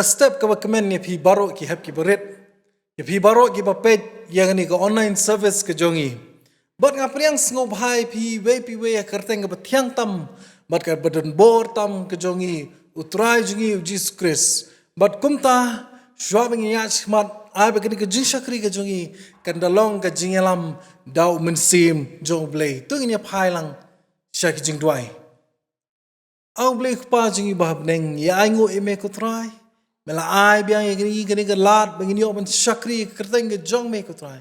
step ka recommend ni phi baro ki hap ki berit ya phi baro ki ba page yang ni ka online service ka jongi bat nga priang sngewbha phi we ya kerteng ka bathiang tam bat ka badan bor tam ka jongi utrai jongi Jesus Christ bat kumta shwabing ya chmat ai ba kini ka jinshakri ka jongi kan dalong ka jingalam dau mensim jong Blei tu ni phai lang sha ki jingdwai au Blei pa jingi ba neng ya ai ngo eme ko trai mela ai biang gini ke lat begini open syakri kerteng ke jong me kutrai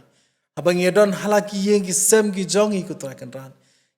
abang yedon halaki yang ki sem ki jong i kutrai kan ran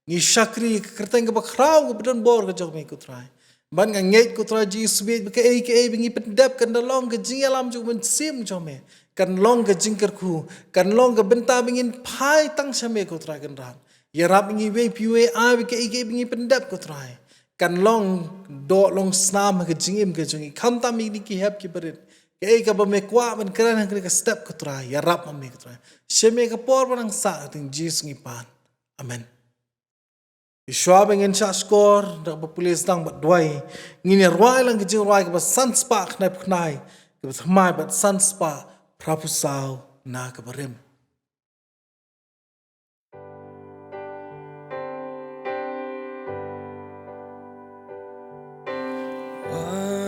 ni syakri kerteng ke bakrau ke bedon bor ke jong me kutrai ban nga nget kutrai ji subit ke bingi pendap kan dalong ke jingalam ju men sim jong me kan long ke jingkerku kan long ke benta bingin pai tang syame kutrai kan ran ya rap bingi we piwe ai ke bingi pendap kutrai kan long do long snam ke jingim ke jungi kham ta mi ni ki hap ki berit ke ka ba me kwa ban kran ke step ko tra ya rap ma me ko tra sheme ka por ban sa ting Jesus ngi pan amen ishwa beng en cha skor da ba pulis dang ba dwai ngi ne rwai lang ke jing rwai ke ba san spa knai pnai ke ba mai ba san spa prapusau na ka barim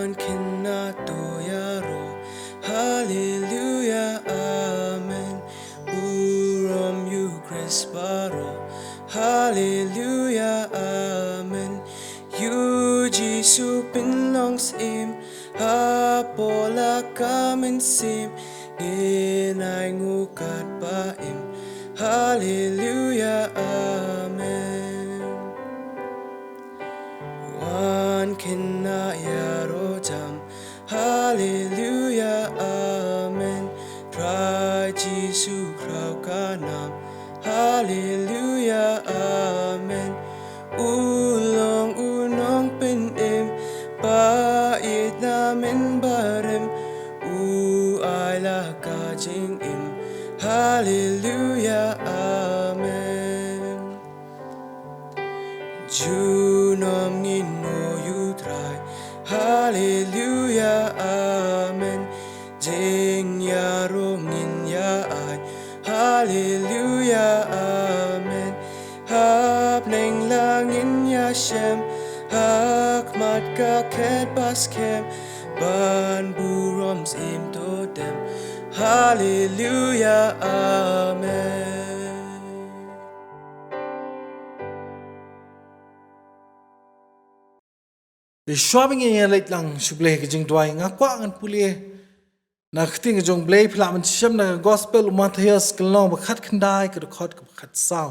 Khynnah to yaro, hallelujah, amen. Urom you Chrisparo, hallelujah, amen. You Jesus belongs him, apola kamen sim, inay ngukat pa him, hallelujah, amen. Khynnah yaro jam, hallelujah, amen. Try Jesus krau kanam, hallelujah, amen. Ulong unong pinim, bait namin barem, uayla ka jing im, hallelujah, amen. Junom ngino you try, hallelujah, amen. Jing yarong in ya ay, hallelujah, amen. Hap neng lang in ya shem, hakmat ka ket baskem, ban buroms im to dem, hallelujah, amen. the shopping in late lang shuble ke jing dwai nga kwa ngan pulie na khting jong Blei phla man shem na gospel Matthias kelong ba khat khandai ke khot ke khat sao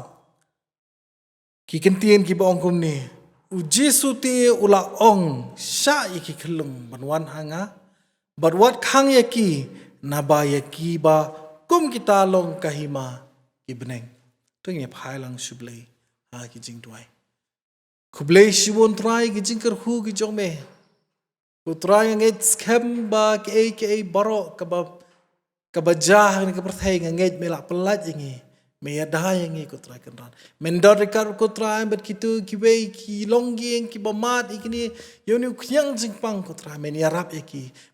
ki kentien ki bong kum ni u Jesu ti ula ong sha ki khlung banwan hanga but what khang ye ki na ba ye ki ba kum kita long kahima ki bneng tu nge phai lang shuble ha ki jing dwai Blei shibon try ki Kyrkhu ki jong me ko try nget scam ba ke baro ka ba jah ni ka perthai nget me la pelat ngi me ya da ngi ko try kan ran men dor ka ko try bet kitu ki we ki longi ki ba mat ikni yoni khyang jing pang ko try men ya rap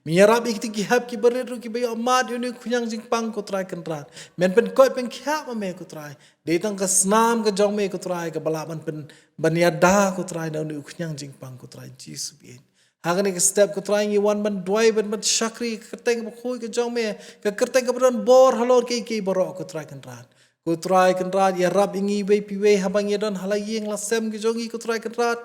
me ya rap ki hap ki ber ki be mat yoni khyang jing pang ko try kan ran men pen ko pen kha me ko try de tang ka snam ka jong me ko try ka bala pen ban ya da ko try na yoni khyang jing pang ko try Jesus bien Hagan ik step ko try ngi wan ban dwai ban shakri kerteng ba khoi ka jong me ka kerteng ka ban bor halor ke baro ko try kan ran ko try kan ran ya rab ingi we pi we habang ya don halayeng la sem ki jongi ko try kan ran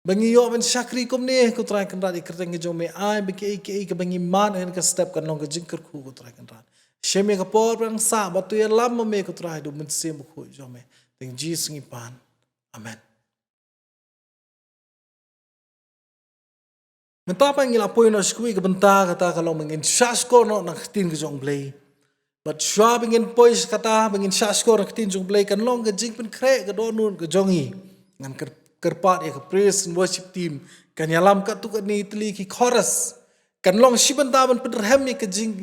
bangi yo ban shakri kom ne ko try kan ran kerteng ki jong me ai ba ke ka bangi man en ka step kan long ka Kyrkhu ko try kan ran sheme ka por ban sa ba tu ya lam me ko try do mun sem ko jong me teng Jesus ngi pan amen Mentapa ngila poin na skui ka benta kata kalau mengin shasko no nak tin ke jong Blei. But shwa bengin pois kata bengin shasko nak tin jong Blei kan long ke jing pen kre ke donun ke jongi ngan kerpat ya ke praise and worship team kan yalam ka tu ni tli ki chorus kan long shibenta ban penrhem ke jing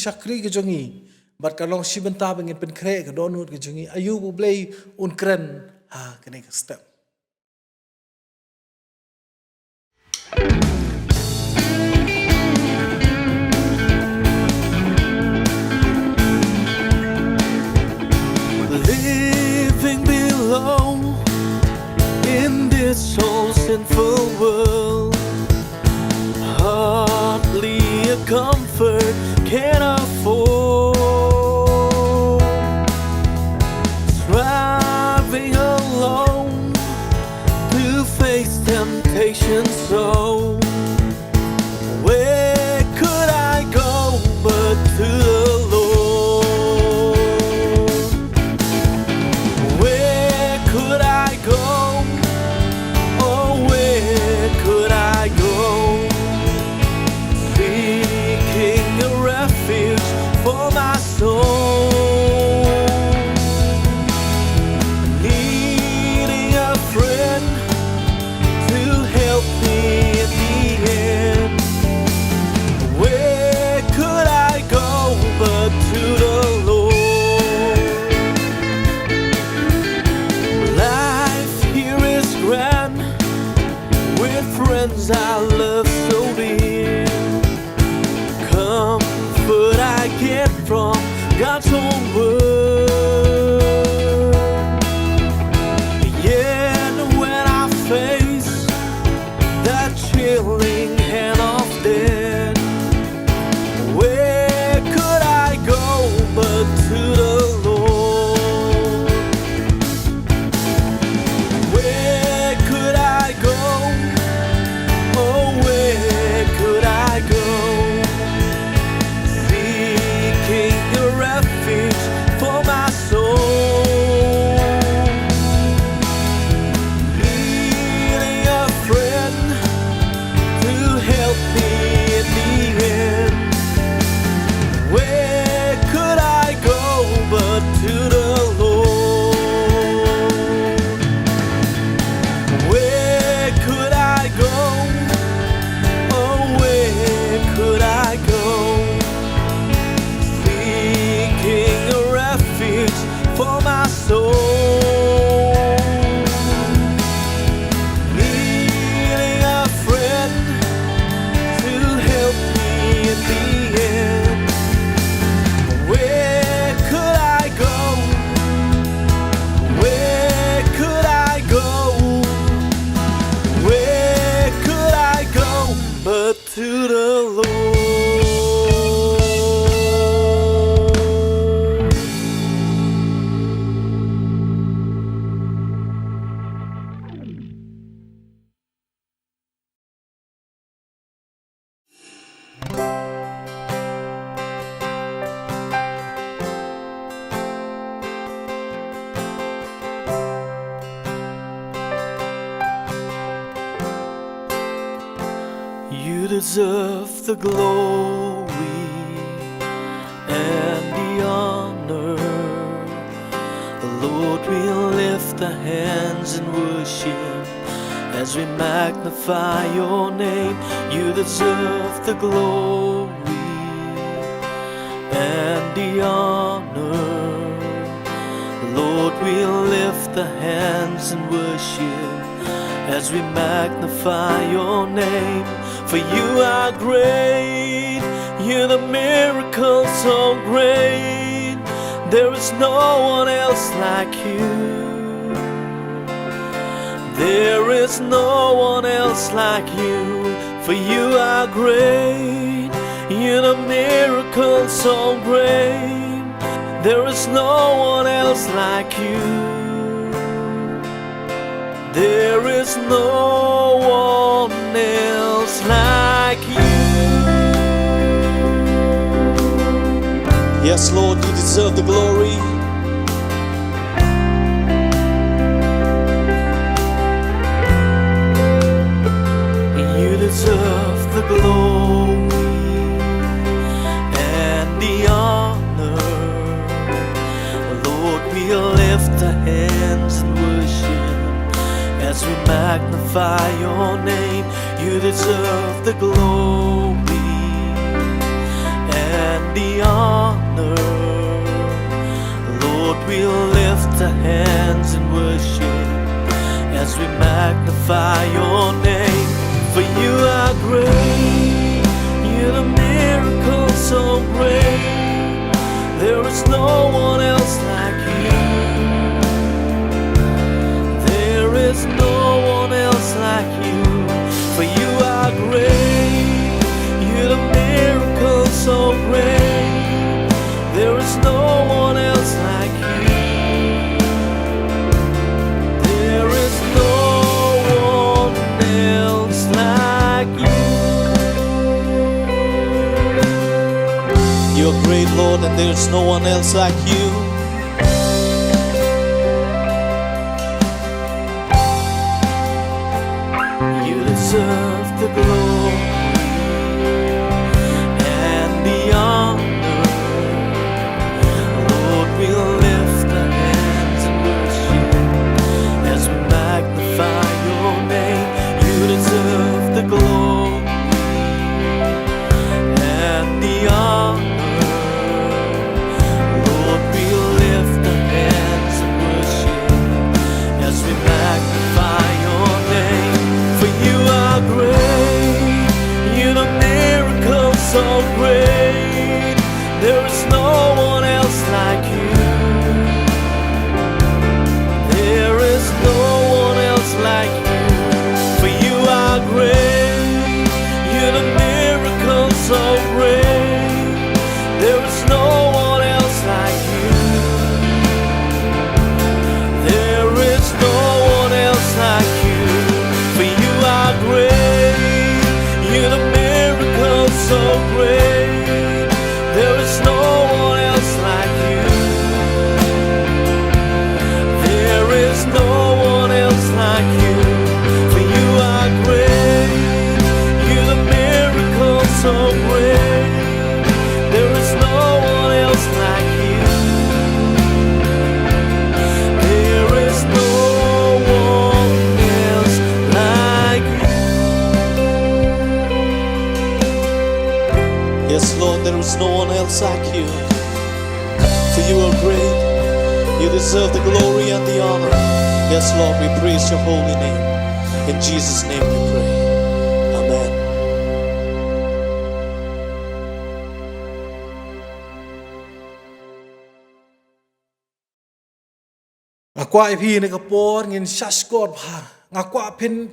shakri ke jongi. But kan long shibenta bengin pen kre ke donun ke jongi ayu Blei un kren ha kene ke step. In this whole sinful world, hardly a comfort can afford. Striving alone to face temptation, so where could I go but to the Lord? Where could I go? Oh, where could I go? Seeking a refuge for my soul, needing a friend to help me in the end. Where could I go but to the Lord? Life here is grand, with friends I love so dear. Comfort I get from God's own word. Yet when I face that chilling hand of death, where could I go but to the Lord? Where could I go? Oh, where could I go? Seeking a refuge for my soul, needing a friend to help me in the end. Where could I go but to the Lord? Where could I go? Oh, where could I go? Seeking a refuge for my soul, needing a friend to help me in the end. Where could I go? Where could I go? Where could I go but to the Lord? You deserve the glory and the honor. Lord, we'll lift our hands in worship as we magnify your name. You deserve the glory and the honor. Lord, we'll lift our hands in worship as we magnify your name. For you are great, you're the miracle so great. There is no one else like you. There is no one else like you. For you are great, you're the miracle so great. There is no one else like you. There is no one else like you. Yes, Lord, you deserve the glory. You deserve the glory and the honor. Lord, we'll lift our hands in worship as we magnify your name. You deserve the glory and the honor. Lord, we'll lift our hands in worship as we magnify your name. For you are great, you're the miracle so great. There is no one else like you. There is no There's no one else like you. You deserve the glory and the honor. Lord, we'll lift our hands and worship as we magnify your name. You deserve the glory and the honor. Lord, we'll lift our hands and worship as we magnify your name. For you are great, you're the miracle so great. There is no one else like you. There is no one else like you. For you are great, you're the miracle so great. There is no one else like you. There is no one else like you. For you are great, you're the miracle so great. There is no one else like you. There is no one else like you. For you are great, you're the miracle so great. There is no one else like you. There is no one else like you. Yes, Lord, there is no one else like you. For you are great. You deserve the glory and the honor. Yes, Lord, we praise your holy name. In Jesus' name we pray. Amen. Ngakwa ipi ni kapor ngin shashkot bha. Ngakwa pen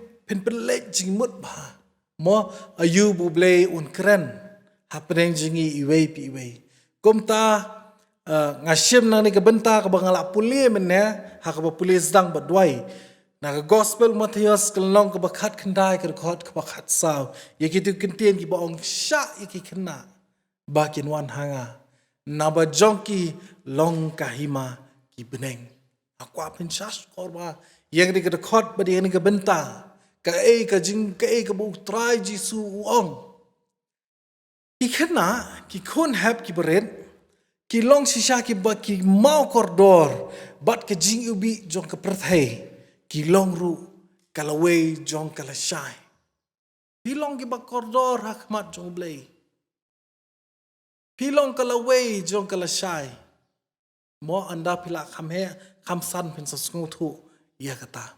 lek jing mut bha. Mo ayu bu Blei un kren. Hapeng jingi iwei pi iwei. Kumta ngashim nang ni kabenta ka bangala puli menne ha ka puli sedang badwai. Na ka gospel Matthias kelong ka bakhat khandai ka khot ka bakhat saw. Yakitu kentien ki baong Shah yaki Khynnah. Bakin wan hanga. Na ba jong ki long kahima ki beneng. Aku apin shash korba yang ni ka khot ba yang ni ka benta. Ka jing ka bu try Jisu uong. Ki Khynnah ki khon hab ki beret ki long shisha ki ba ki mau kordor bat ke jing ubi jong ka prathai ki long ru kalawe jong kala shai pilong ki ba kordor hakmat jong Blei pilong kalawe jong kala shai mo anda pila kham san pen sa thu ya kata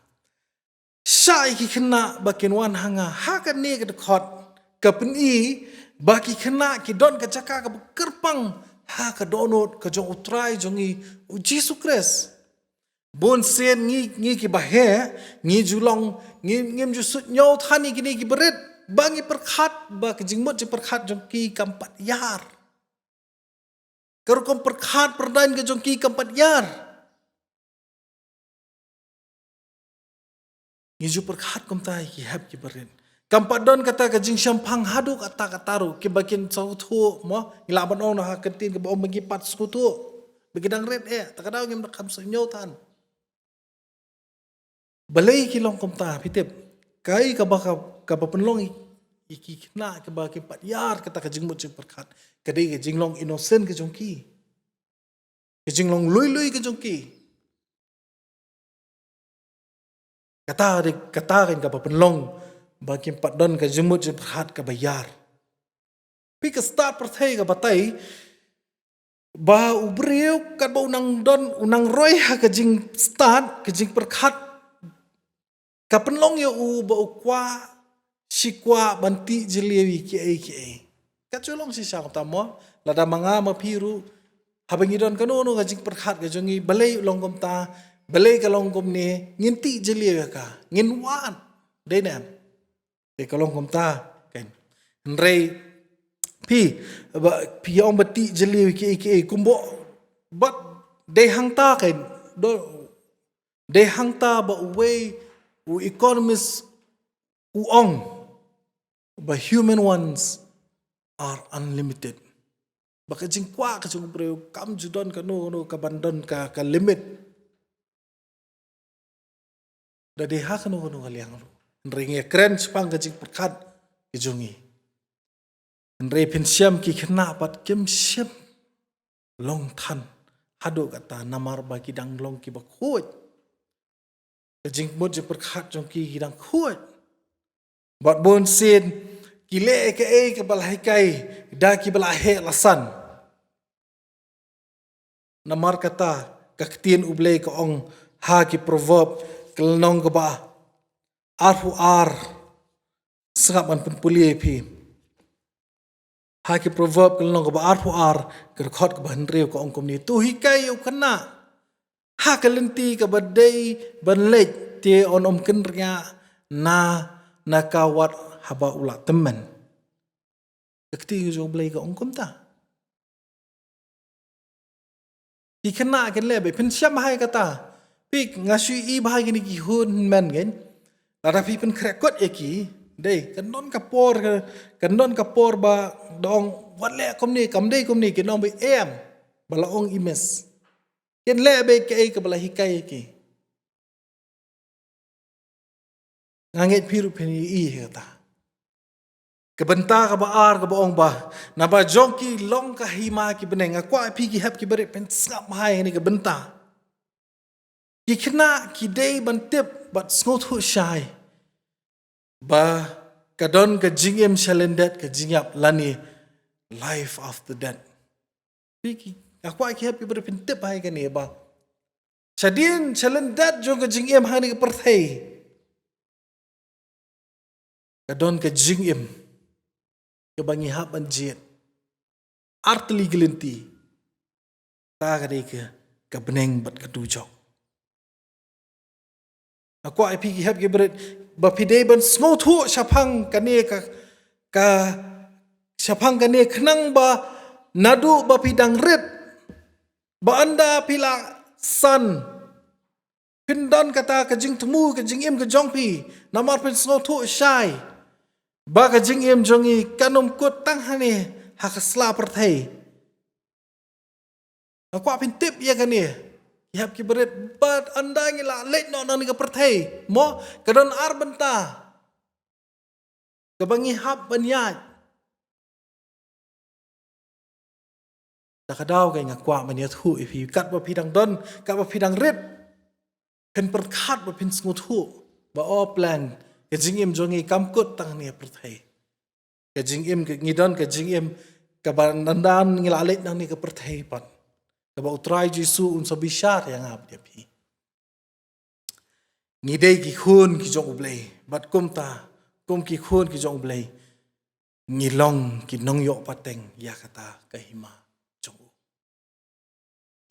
shai ki Khynnah ba kinwan hanga ha ka ne ka khot ka pen i baki Khynnah ki don ka chaka ka kerpang ha ka donot ka jong utrai jongi Jisu Christ bon sen ngi ki bahe ngi julong ngim ju sut nyau thani ki ni ki beret bangi perkhat ba ka jingmot je perkhat jong ki kampat yar karukom perkhat perdan ka jong ki kampat yar ngi ju perkhat kom tai ki hab ki beret kampat don kata ka jing syampang hadu kata kataru ki bakin sautu mo ilaban on ha ketin ke bom bagi pat skutu bagi dang red takadaw ngim nakam senyotan Blei ki long kom ta pitep kai ka baka ka penlong iki Khynnah ka baki pat yar kata ka jing mo jing perkhat kadai ka jing long innocent ka jong ki ka jing long lui ka jong ki kata kan ka penlong bagi pat don ka jumut je perhat ka bayar. Pi ka start perthai ka batai ba ubreu ka ba unang roy ha ka jing start ka jing perhat ka penlong yo u ba ukwa sikwa banti jelewi ki ai. Ka chulong si sa ta mo lada manga ma piru habangi don kanono ka jing perhat ka jongi Blei longkom ta Blei ka longkom ni nginti jelewi ka nginwan denan kalong kom ta kan rei pi ong bati jeli ki kumbo but de hang ta kan do de hang ta ba way u economists u ong but human ones are unlimited baka jing kwa ka jong breu kam judon ka no ka bandon ka limit dadi ha ka no kaliang ru ringe kren spang ka jing perkat ki jongi Re pin siam ki Khynnah pat kem siam long than hado kata namar bagi dang long ki bakhuat jing mod je perkhat jong ki dang khuat bat bon sin ki le ke ke balai kai da ki balai lasan namar kata kaktin ublei ko ong ha ki proverb kelnong ke ba arhu ar sengap man penpulie pi Haki proverb kalau nong kebaar puar kerkhot kebahan riu ko ongkom ni tu hikai u kena ha kalenti kebadai banlej te on om kenria na kawat haba ulat teman kekti jo Blei ko ongkom ta ki kena kan lebe pen siam hai kata pik ngasui i bahai gini ki hun men gen lara pi pen krekot eki Dei, kanon kapor ba dong wale kom ni kenong be balaong imes. Ken lebe ke bala hikai ki. Nganget piru peni i kata. Kebenta ka baar ka baong ba na ba jongki long ka hima ki beneng akwa pi ki hap ki bere pen sngap mai ni kebenta. Ki Khynnah ki dei bantip bat sngot hu shai. Ba kadon ka jingim shalendet ka jingiap lani life after death. Piki aku aki happy berpintip hai kan ba. Sadin shalendet jong ka jingim hani ka perthai. Kadon ka jingim ka bangi hap anjit. Artli gelinti. Ta ka dei ka beneng bat kedujok. Aku aki ki happy berit bapidei ban sngotu syapang kane ka syapang kane khnang ba nadu bapidang rit ba anda pila san pindan kata ka jing temu ka jing im ka jongpi namar pin sngotu syai ba ka jing im jongi kanom kut tang hane hakasla perthai aku apin tip ya kane Yap ki berit bat anda ngila late no nang ka perthai mo kadon ar benta kabangi hap banyat takadaw kay ngakwa manyat hu if you kat ba pidang don kat ba pidang rit pen perkhat ba pin sngut hu ba o plan ka jingim jongi kamkut tang ni perthai ka jingim ka ngidon ka jingim ka bandan ngila late nang ni ka perthai pat Kaba utrai Jesu unsa bishar yang ngap dia pi. Ngidei ki khun ki jong Blei, bat kum ki khun ki jong Blei. Ngilong ki nong yok pateng ya kata kahima jong.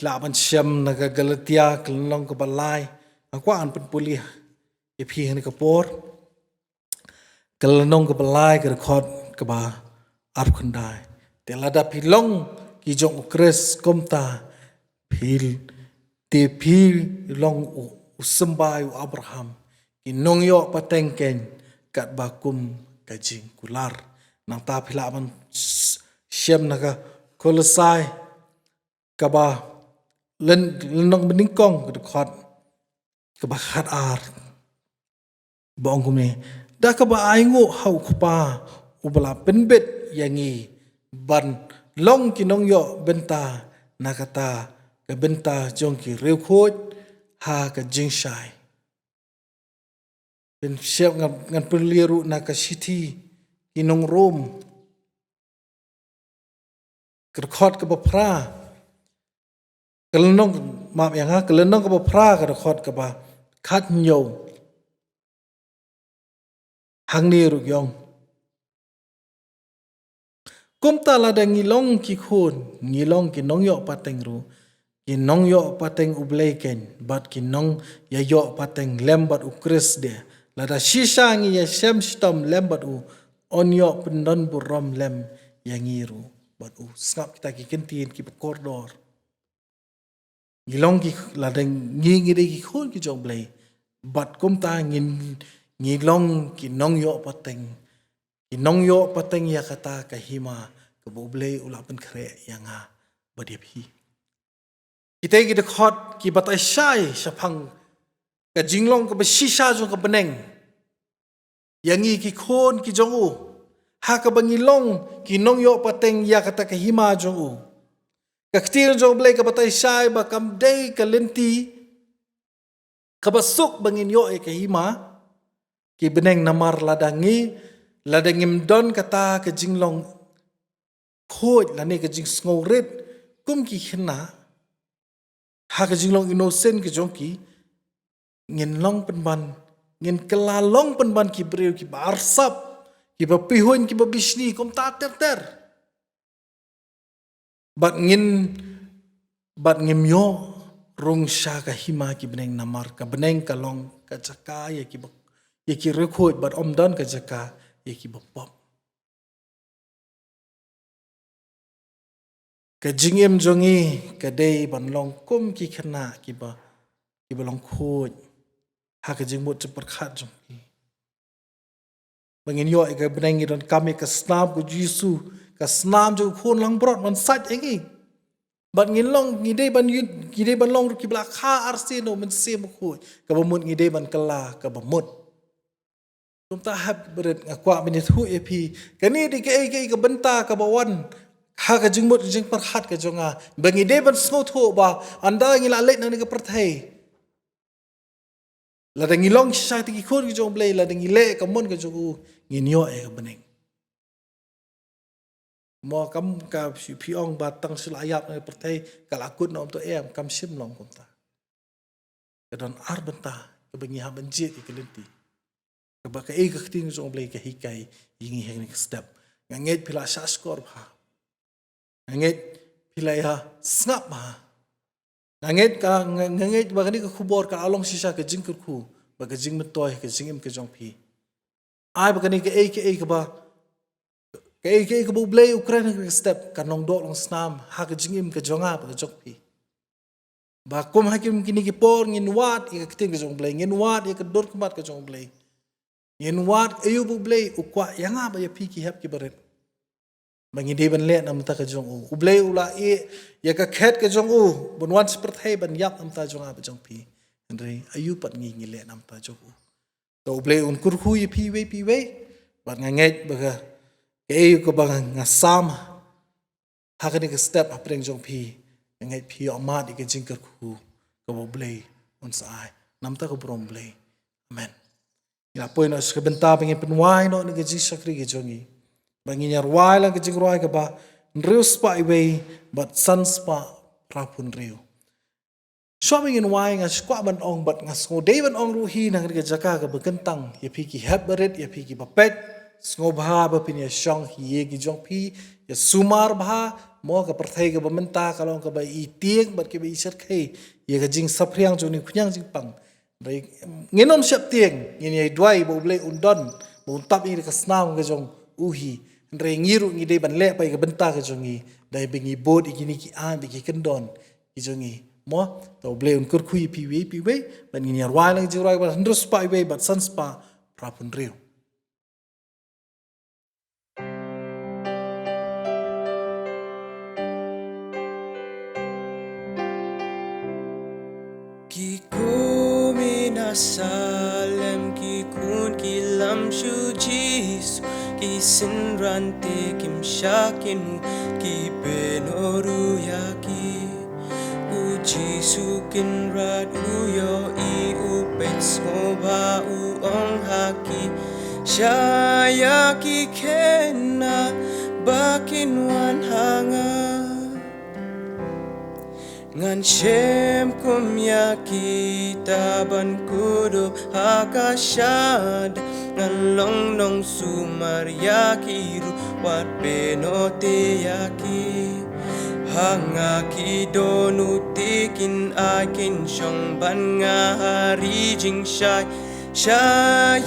Laban syam naga Galatia kelong ke balai, aku an pen pulih e pi ni kapor. Kelong ke balai ke khot ke ba ap khandai. Telada pilong ki jong ukres komta Pil long usembai u Abraham inong yo patengken kat bakum kajing kular nang ta phila man syam naga kolosai kaba lenong beningkong kedekot kaba khat ar bong kumni da kaba aingu hau khupa ubala penbet yangi ban long kinong yo benta nakata Kebenta jongki reukhot ha ka jingshai. Ben siap ngan perliru na ka city inong Rom. Kerkhot ke bapra. Kelenong maaf yang ha kelenong ke bapra kerkhot ke ba khat nyo. Hang ni ru yong. Kumta lada ngilong ki khun, ngilong ki nong yok pateng ru. Kinong yo pateng ublei ken bat kinong ya yo pateng lembat ukris dia lada shisha ngi ya shem stom lembat u on yo pendon burom lem yang ngiru bat u snap kita ki kentin ki kordor ngilong ki lada ngi ki khon ki jong Blei bat kum ta ngilong kinong yo pateng ya kata kahima ke Blei ula pen kre yang badia pi kita khot ki batai syai syapang ke jinglong ke besisha jong ke beneng yang ki khon ki jong ha ke bangilong ki nong yo pateng ya kata ke hima jong ke ktil jong Blei ke batai syai ba kam dei ke lenti ke basuk bangin yo ke hima ki beneng namar ladangim don kata ke jinglong khoj lani ke jing sngowrit kum ki Khynnah ha ke jinglong innocent ke jong ki ngin long penban ngin kelalong penban ki breu ki barsap ki bapihun ki babishni kom ta ter bat ngim yo rong Shah ka hima ki beneng namar ka beneng kalong ka jaka ya ki rekhoj bat omdan ka jaka ya ki bapop ka jingim jongi ka dei ban long kum ki Khynnah ki balong khoj ha ka jingmut cepat khat jong ki bangin yo ka beneng idon kami ka snam ku Jisu ka snam jo khon lang brot man sat engi bat ngin long ngidei ban long ki bla kha arseno men sem khoj ka bamut ngidei ban kala ka bamut tum ta hab beret ngakwa menit hu epi kani di ke benta ka bawan ha ka jingmut jing perhat ka jonga bangi de ban sngo tho ba anda ngila let nang ka perthai la dang ilong sha ti ki khon ki jong Blei la dang ile ka mon ka jogu ngin yo e ka beneng mo kam ka piong ba tang silayap na perthai kalakut na om to em kam sim long kom ta ka don ar benta ka bangi ha banjit ki kelenti ka ba ka ka ting jong Blei ka hikai yingi heng ni step nganget pila sha skor ba nganget pilaya snap ma nganget ba kani ka khubor ka along sisa ka jing Kyrkhu ba ka jing metoy ka jingim ka jong pi ai ba kani ka ba ka bu Blei Ukraine ka step ka nong do long snam ha ka jingim ka jonga ba ka jong pi ba kum hakim kini ki por ngin wat ka ting ka jong Blei ngin wat ka dor kumat ka jong Blei ngin wat ayu bu Blei ukwa yanga ba ya pi ki hap ki baret bangi de ban le nam ta ka jong Blei ula ya ka khet ka jong bon wan perthai ban yak nam ta jong ba jong pi andre ayu pat ngi le nam ta jong to Blei un Kyrkhu yi pi we ban nganget ba ka ko bang ngasam ha ka ni ka step apreng jong pi ngai pi ma di ka jing Kyrkhu ko Blei un sai nam ta ko brom Blei amen ya poin os ka benta pengen penwai no ni ka jing sakri ki jongi bangi nyar wai lang kejing roi ke ba nriu spa iwei but sun spa rapun riu shopping in wai ngas kwa ban ong but ngas ngo dei ban ong ruhi nang ke jaka ke bekentang ya pi ki hab baret ya pi ki bapet sngewbha ba pin ya shong hi ki jong pi ya sumar bha mo ka perthai ke bamenta kalong ke ba i tiek bat ke ba i sat khai ya ke jing sapriang joni khunyang jing pang dai ngenom siap tieng ngin ai dwai bo Blei undon bo tap ni ke snam ke jong uhi ndre ngiru ngi de ban le pai ka benta ka jongi dai bengi bod ikini ki an ki kendon ki jongi mo to Blei un Kyrkhu pi we ban ngi yar wai lang jirai ba ndro spa we bat san spa prapun riu ki kumina salem ki kun ki lam shu Jisu ki sinrante kim shakin ki benoru yaki u Jisu kin rad u yo i u pets ngewbha u ong haki Shah ki Khynnah bakin wan hanga ngan shem kum yaki taban kudu hakashad ngan long nong sumar yaki ru wat benote yaki hanga ki donu tikin akin shong ban nga hari jing shai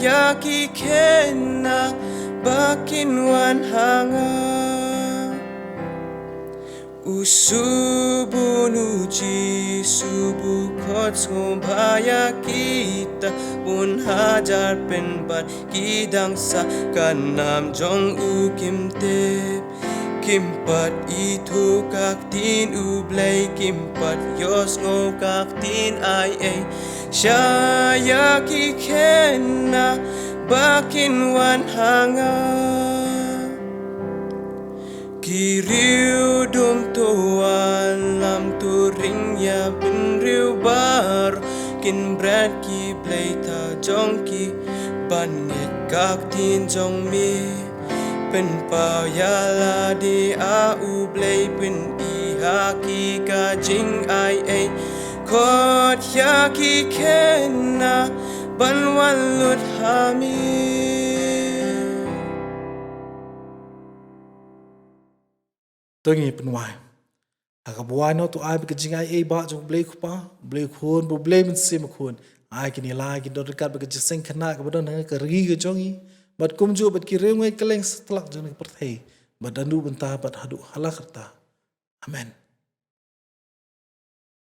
yaki Khynnah bakin wan hanga usubun uji subu kot sngewbha kita pun hajar penban kidang sa kanam jong u kim tep kimpat itu kak tin u Blei kimpat yos ngo kak tin ai ai Shah ya ki Khynnah bakin wan hanga Kiriu dum tuan lam turing ya bin riu bar kin brad ki Blei ta jong ki ban nget kak tin jong mi pen pao ya la di a u Blei pen i ha ki ka jing ai ai kot ya ki Khynnah ban wan lut ha mi tôi nghĩ bên ngoài cái buai nó tụi ai bị cái chính ai ba trong Blei khupa Blei khuôn bộ Blei mình xem khuôn ai cái này lại cái đó cái bị cái sinh Khynnah cái đó cái rigi cái trong ý bật công chúa bật cái riêng ngay cái leng setelak jangan perthei bật anu bentar bật hadu halak kerta amen.